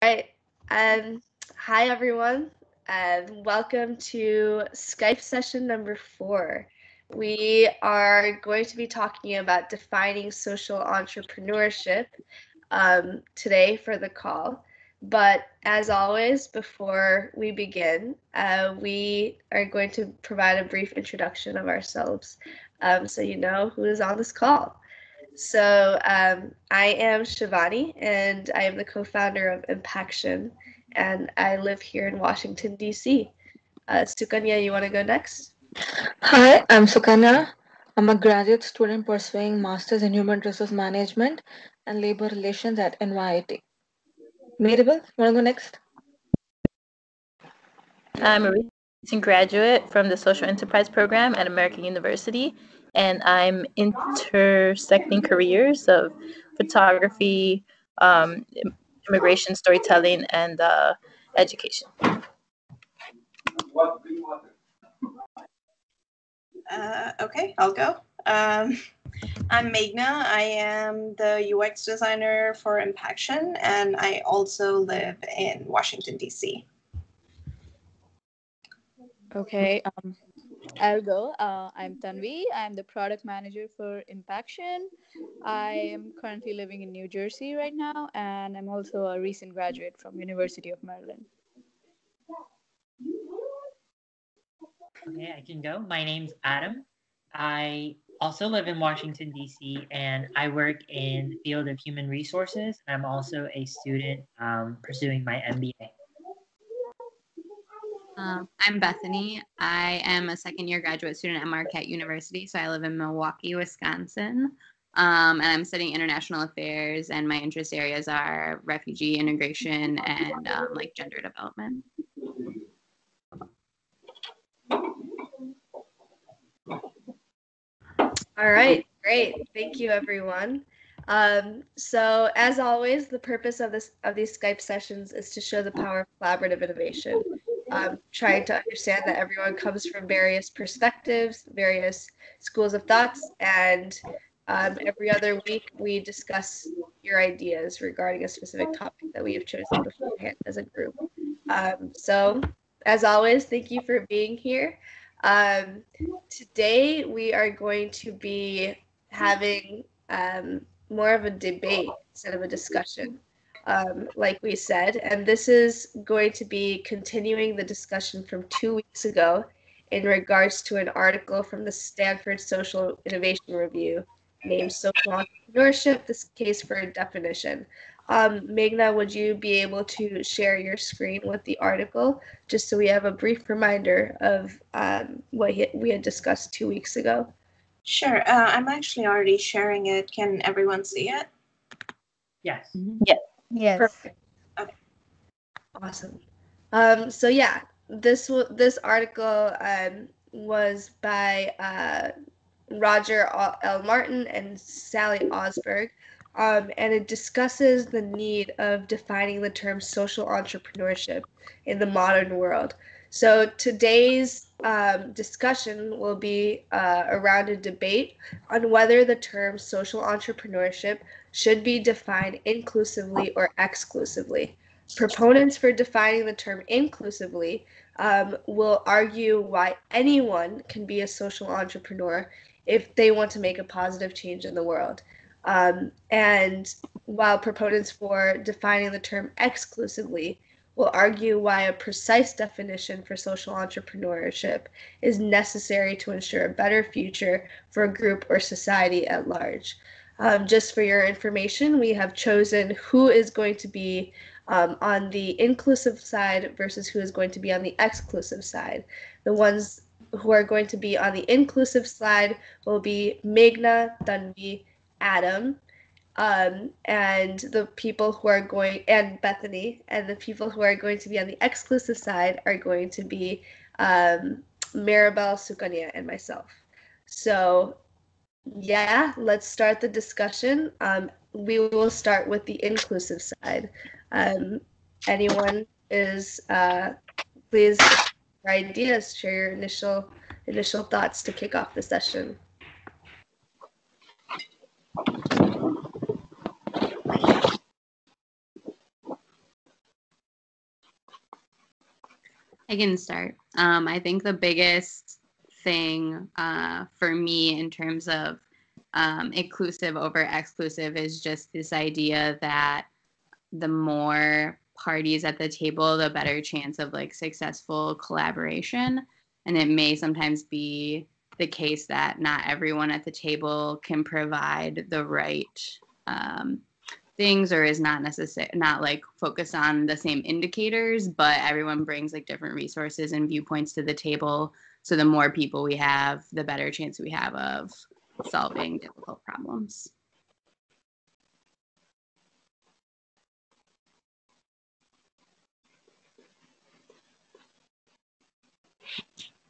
Right. Um, Hi, everyone. Welcome to Skype session number 4. We are going to be talking about defining social entrepreneurship today for the call. But as always, before we begin, we are going to provide a brief introduction of ourselves so you know who is on this call. So I am Shivani, and I am the co-founder of Impaction, and I live here in Washington, D.C. Sukanya, you want to go next? Hi, I'm Sukanya. I'm a graduate student pursuing Masters in Human Resource Management and Labor Relations at NYIT. Mirabel, you want to go next? I'm a recent graduate from the Social Enterprise Program at American University, and I'm intersecting careers of photography, immigration, storytelling, and education. Okay, I'll go. I'm Meghna. I am the UX designer for Impaction, and I also live in Washington, D.C. Okay, I'll go. I'm Tanvi. I'm the product manager for Impaction. I am currently living in New Jersey right now, and I'm also a recent graduate from University of Maryland. Okay, I can go. My name's Adam. I also live in Washington, D.C., and I work in the field of human resources. I'm also a student pursuing my MBA. I'm Bethany. I am a second-year graduate student at Marquette University, so I live in Milwaukee, Wisconsin. And I'm studying international affairs, and my interest areas are refugee integration and like gender development. All right, great. Thank you, everyone. So as always, the purpose of these Skype sessions is to show the power of collaborative innovation. Trying to understand that everyone comes from various perspectives, various schools of thoughts, and every other week we discuss your ideas regarding a specific topic that we have chosen beforehand as a group. So as always, thank you for being here. Today we are going to be having more of a debate instead of a discussion, like we said. And this is going to be continuing the discussion from 2 weeks ago in regards to an article from the Stanford Social Innovation Review named Social Entrepreneurship, this case for a definition. Meghna, would you be able to share your screen with the article just so we have a brief reminder of what we had discussed 2 weeks ago? Sure. I'm actually already sharing it. Can everyone see it? Yes. Yes. Perfect. Okay. Awesome. So yeah, this article was by Roger L. Martin and Sally Osberg, and it discusses the need of defining the term social entrepreneurship in the modern world. So today's discussion will be around a debate on whether the term social entrepreneurship should be defined inclusively or exclusively. Proponents for defining the term inclusively will argue why anyone can be a social entrepreneur if they want to make a positive change in the world. And while proponents for defining the term exclusively will argue why a precise definition for social entrepreneurship is necessary to ensure a better future for a group or society at large. Just for your information, we have chosen who is going to be on the inclusive side versus who is going to be on the exclusive side. The ones who are going to be on the inclusive side will be Meghna, Tanvi, Adam, and the people who are going, and Bethany, and the people who are going to be on the exclusive side are going to be Maribel, Sukanya, and myself. So yeah, let's start the discussion. We will start with the inclusive side. Anyone is please share ideas, share your initial thoughts to kick off the session. I can start. I think the biggest thing for me in terms of inclusive over exclusive is just this idea that the more parties at the table, the better chance of like successful collaboration. And it may sometimes be the case that not everyone at the table can provide the right things, or is not like focused on the same indicators, but everyone brings like different resources and viewpoints to the table. So the more people we have, the better chance we have of solving difficult problems.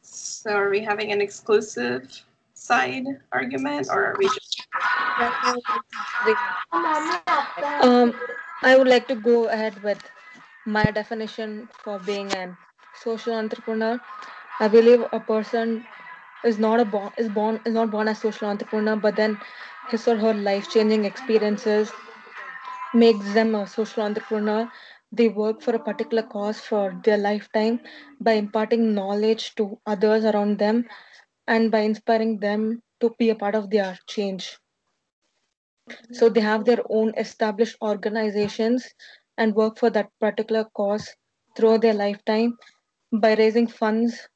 So are we having an exclusive side argument, or are we just... I would like to go ahead with my definition for being an social entrepreneur. I believe a person is not born as social entrepreneur, but then his or her life changing experiences makes them a social entrepreneur. They work for a particular cause for their lifetime by imparting knowledge to others around them and by inspiring them to be a part of their change. So they have their own established organizations and work for that particular cause throughout their lifetime by raising funds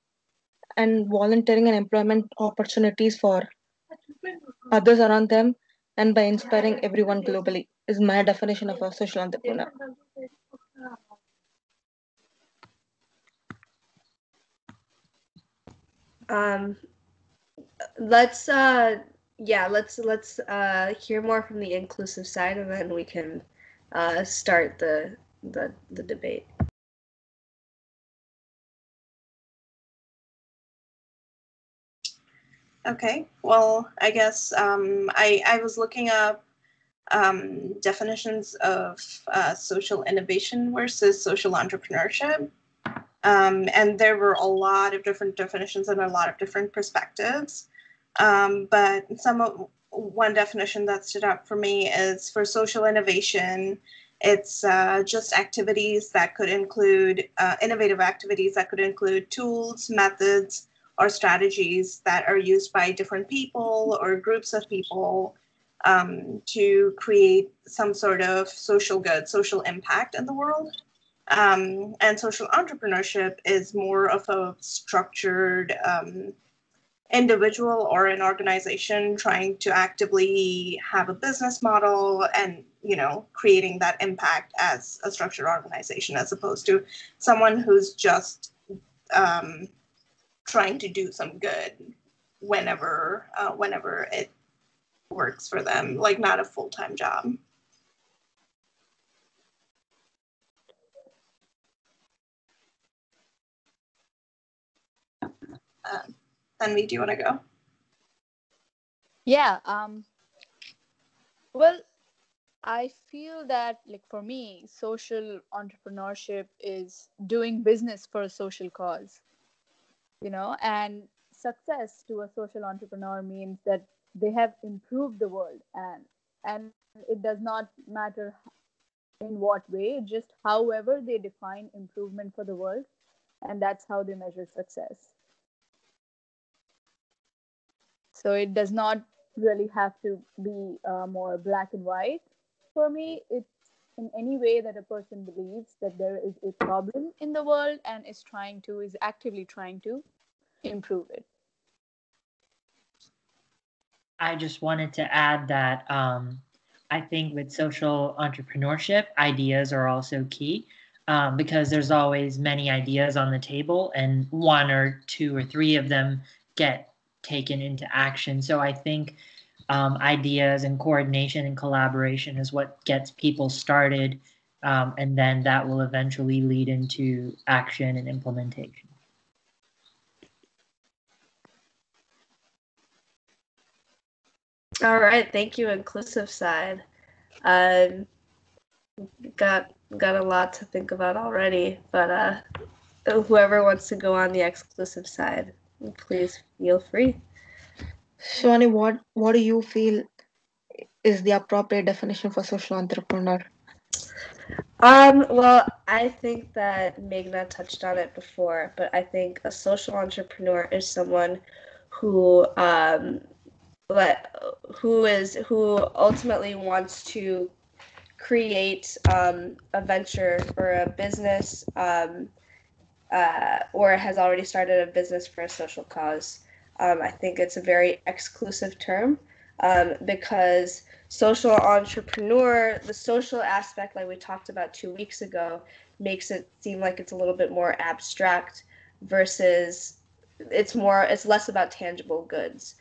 and volunteering and employment opportunities for others around them and by inspiring everyone globally is my definition of a social entrepreneur. Let's hear more from the inclusive side, and then we can start the debate. Okay, well, I guess I was looking up definitions of social innovation versus social entrepreneurship. And there were a lot of different definitions and a lot of different perspectives. But one definition that stood out for me is for social innovation, it's just activities that could include innovative activities that could include tools, methods, or strategies that are used by different people or groups of people to create some sort of social good, social impact in the world. And social entrepreneurship is more of a structured individual or an organization trying to actively have a business model and, creating that impact as a structured organization, as opposed to someone who's just trying to do some good whenever it works for them, like not a full-time job. Tanvi, do you want to go? Yeah. Well, I feel that, like, for me, social entrepreneurship is doing business for a social cause, and success to a social entrepreneur means that they have improved the world, and it does not matter in what way, just however they define improvement for the world, and that's how they measure success. So it does not really have to be more black and white. For me, it's in any way that a person believes that there is a problem in the world and is actively trying to improve it. I just wanted to add that I think with social entrepreneurship, ideas are also key because there's always many ideas on the table, and one or two or three of them get taken into action. So I think ideas and coordination and collaboration is what gets people started, and then that will eventually lead into action and implementation. All right, thank you, inclusive side. Got a lot to think about already, but whoever wants to go on the exclusive side, please feel free. Shani, what do you feel is the appropriate definition for social entrepreneur? Well, I think that Meghna touched on it before, but I think a social entrepreneur is someone who who ultimately wants to create a venture or a business, or has already started a business for a social cause. I think it's a very exclusive term, because social entrepreneur, the social aspect, like we talked about 2 weeks ago, makes it seem like it's a little bit more abstract versus it's less about tangible goods.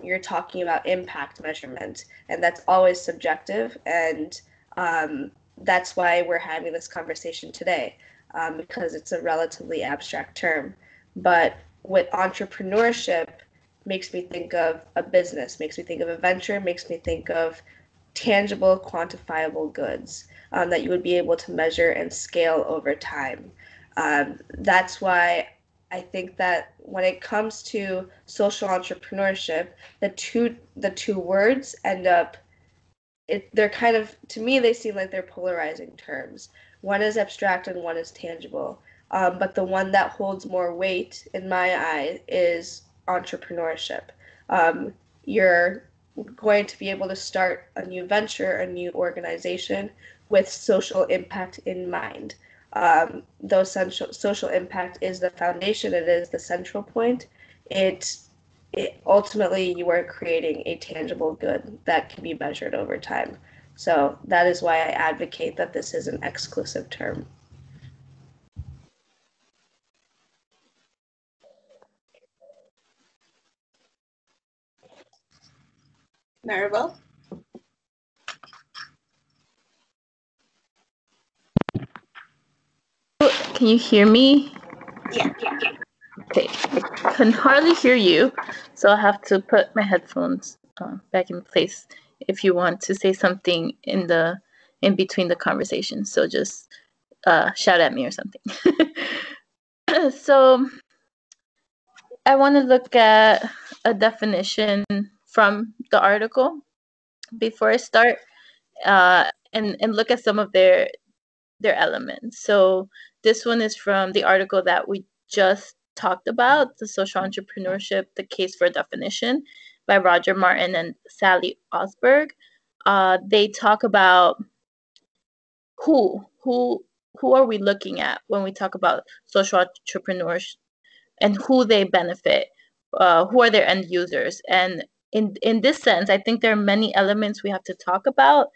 You're talking about impact measurement, and that's always subjective, and that's why we're having this conversation today, because it's a relatively abstract term. But with entrepreneurship, makes me think of a business, makes me think of a venture, makes me think of tangible, quantifiable goods, that you would be able to measure and scale over time. That's why I think that when it comes to social entrepreneurship, the two words end up, they're kind of, to me, they seem like they're polarizing terms. One is abstract and one is tangible. But the one that holds more weight in my eye is entrepreneurship. You're going to be able to start a new venture, a new organization with social impact in mind. Though social impact is the foundation, it is the central point. It ultimately you are creating a tangible good that can be measured over time. So that is why I advocate that this is an exclusive term. Maribel? Can you hear me? Yeah. Okay, I can hardly hear you, so I'll have to put my headphones back in place if you want to say something in between the conversation. So just shout at me or something. So I want to look at a definition from the article before I start, and look at some of their elements. So this one is from the article that we just talked about, the social entrepreneurship, the case for definition, by Roger Martin and Sally Osberg. They talk about who who who are we looking at when we talk about social entrepreneurs, and who they benefit, who are their end users. And in this sense, I think there are many elements we have to talk about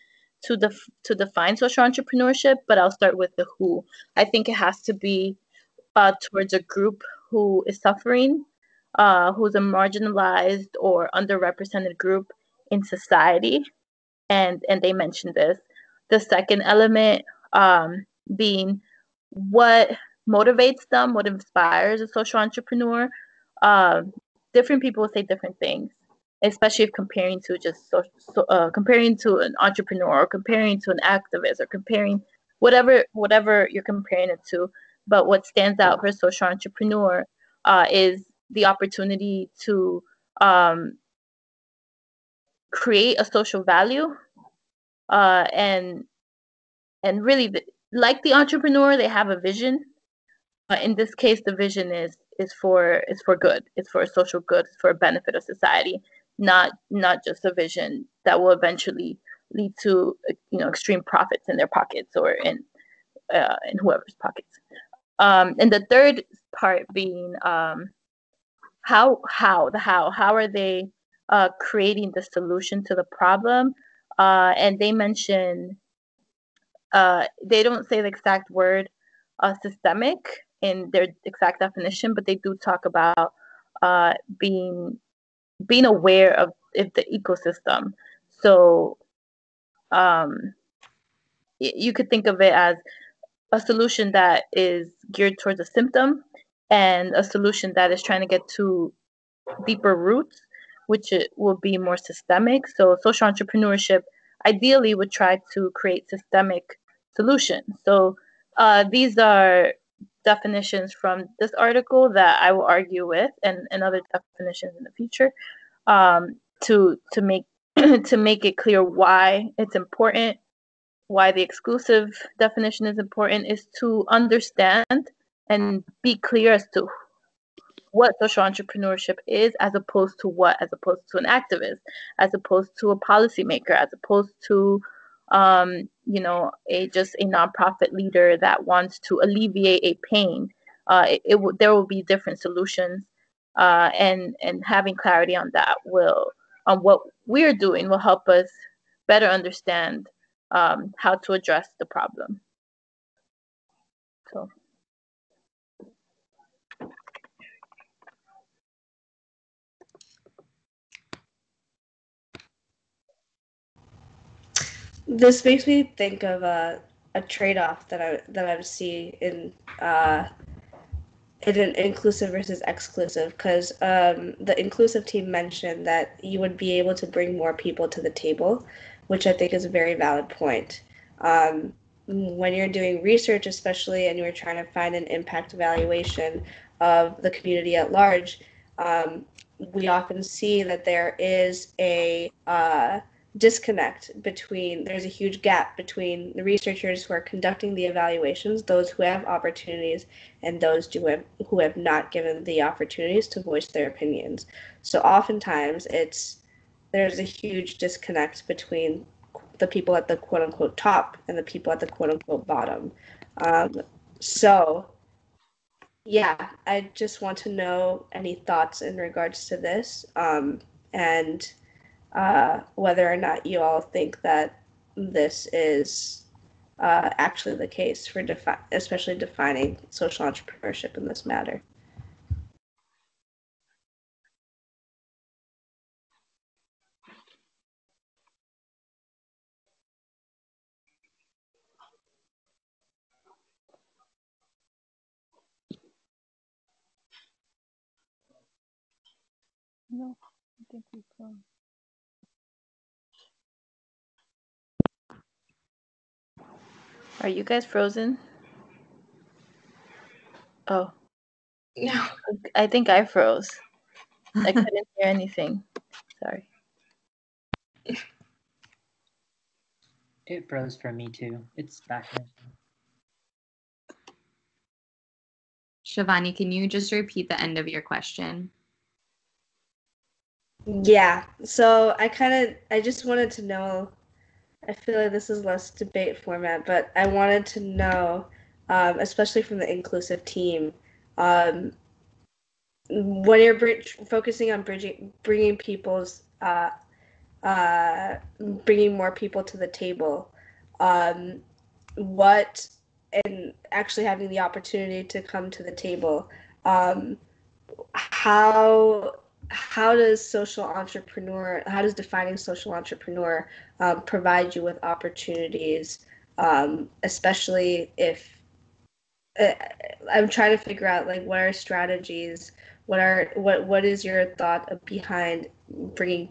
to define social entrepreneurship, but I'll start with the who. I think it has to be towards a group who is suffering, who's a marginalized or underrepresented group in society, and they mentioned this. The second element, being what motivates them, what inspires a social entrepreneur. Um, Different people say different things, especially if comparing to comparing to an entrepreneur, or comparing to an activist, or comparing whatever you're comparing it to. But what stands out for a social entrepreneur is the opportunity to um, create a social value, and really, like the entrepreneur, they have a vision. In this case, the vision is for good. It's for a social good. It's for a benefit of society, not just a vision that will eventually lead to extreme profits in their pockets, or in whoever's pockets. And the third part being how are they creating the solution to the problem. And they mention, they don't say the exact word systemic in their exact definition, but they do talk about uh, being aware of the ecosystem. So you could think of it as a solution that is geared towards a symptom, and a solution that is trying to get to deeper roots, which it will be more systemic. So social entrepreneurship ideally would try to create systemic solutions. So these are definitions from this article that I will argue with, and other definitions in the future, to make to make it clear why it's important why the exclusive definition is important is to understand and be clear as to what social entrepreneurship is, as opposed to an activist, as opposed to a policymaker, as opposed to a nonprofit leader that wants to alleviate a pain. There will be different solutions, and having clarity on what we're doing will help us better understand how to address the problem. So. This makes me think of a trade-off that I see in an inclusive versus exclusive, because the inclusive team mentioned that you would be able to bring more people to the table, which I think is a very valid point. When you're doing research, especially, and you're trying to find an impact evaluation of the community at large, we often see that there is a disconnect between, there's a huge gap between the researchers who are conducting the evaluations, those who have opportunities, and those who have not given the opportunities to voice their opinions. So oftentimes there's a huge disconnect between the people at the quote unquote top and the people at the quote unquote bottom. So yeah, I just want to know any thoughts in regards to this, and whether or not you all think that this is actually the case for especially defining social entrepreneurship in this matter. No, I think we froze. Are you guys frozen? Oh. No. I think I froze. I couldn't hear anything. Sorry. It froze for me too. It's back now. Shivani, can you just repeat the end of your question? Yeah, so I just wanted to know, I feel like this is less debate format, but I wanted to know, especially from the inclusive team, when you're focusing on bringing bringing more people to the table, what, and actually having the opportunity to come to the table, how does defining social entrepreneur provide you with opportunities, especially if I'm trying to figure out, like, what are strategies, what is your thought behind bringing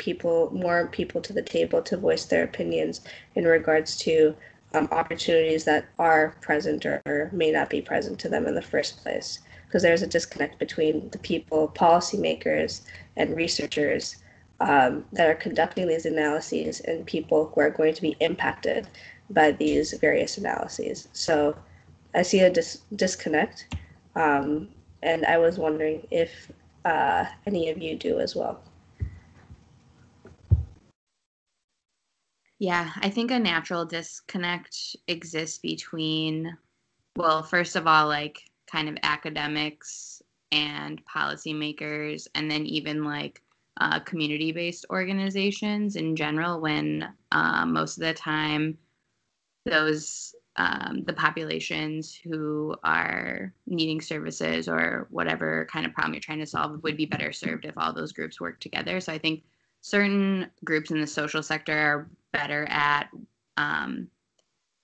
more people to the table to voice their opinions in regards to opportunities that are present or may not be present to them in the first place, because there's a disconnect between the people, policymakers and researchers, that are conducting these analyses and people who are going to be impacted by these various analyses. So I see a disconnect, and I was wondering if any of you do as well. Yeah, I think a natural disconnect exists between, well, first of all, like kind of academics and policymakers, and then even like community-based organizations in general, when most of the time those the populations who are needing services or whatever kind of problem you're trying to solve would be better served if all those groups work together. So I think certain groups in the social sector are better at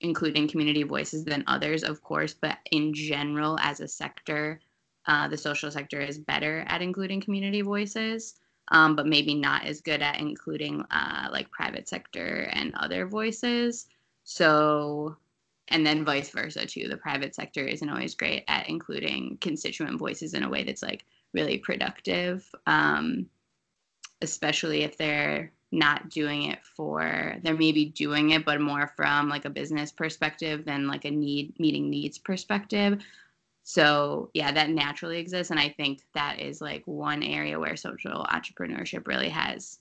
including community voices than others, of course, but in general, as a sector, the social sector is better at including community voices, but maybe not as good at including like private sector and other voices. So, and then vice versa too. The private sector isn't always great at including constituent voices in a way that's like really productive, especially if they're not doing it for, they're maybe doing it, but more from like a business perspective than like a meeting needs perspective. So yeah, that naturally exists. And I think that is like one area where social entrepreneurship really has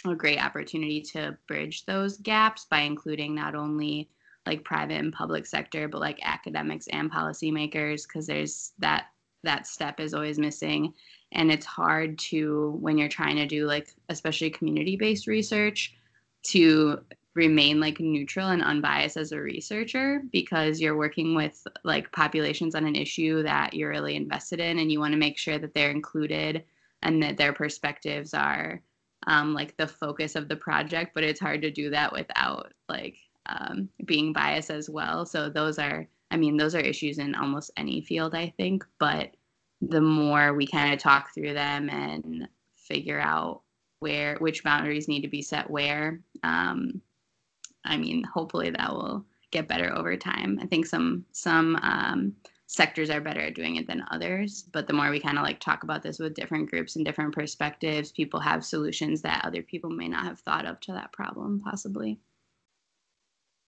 a great opportunity to bridge those gaps by including not only like private and public sector, but like academics and policymakers, because there's that step is always missing. And it's hard to, when you're trying to do like, especially community-based research, to remain like neutral and unbiased as a researcher, because you're working with like populations on an issue that you're really invested in, and you want to make sure that they're included and that their perspectives are like the focus of the project. But it's hard to do that without like being biased as well. So those are issues in almost any field, I think. But the more we kind of talk through them and figure out which boundaries need to be set where, hopefully that will get better over time. I think some sectors are better at doing it than others, but the more we kind of like talk about this with different groups and different perspectives, people have solutions that other people may not have thought of to that problem, possibly.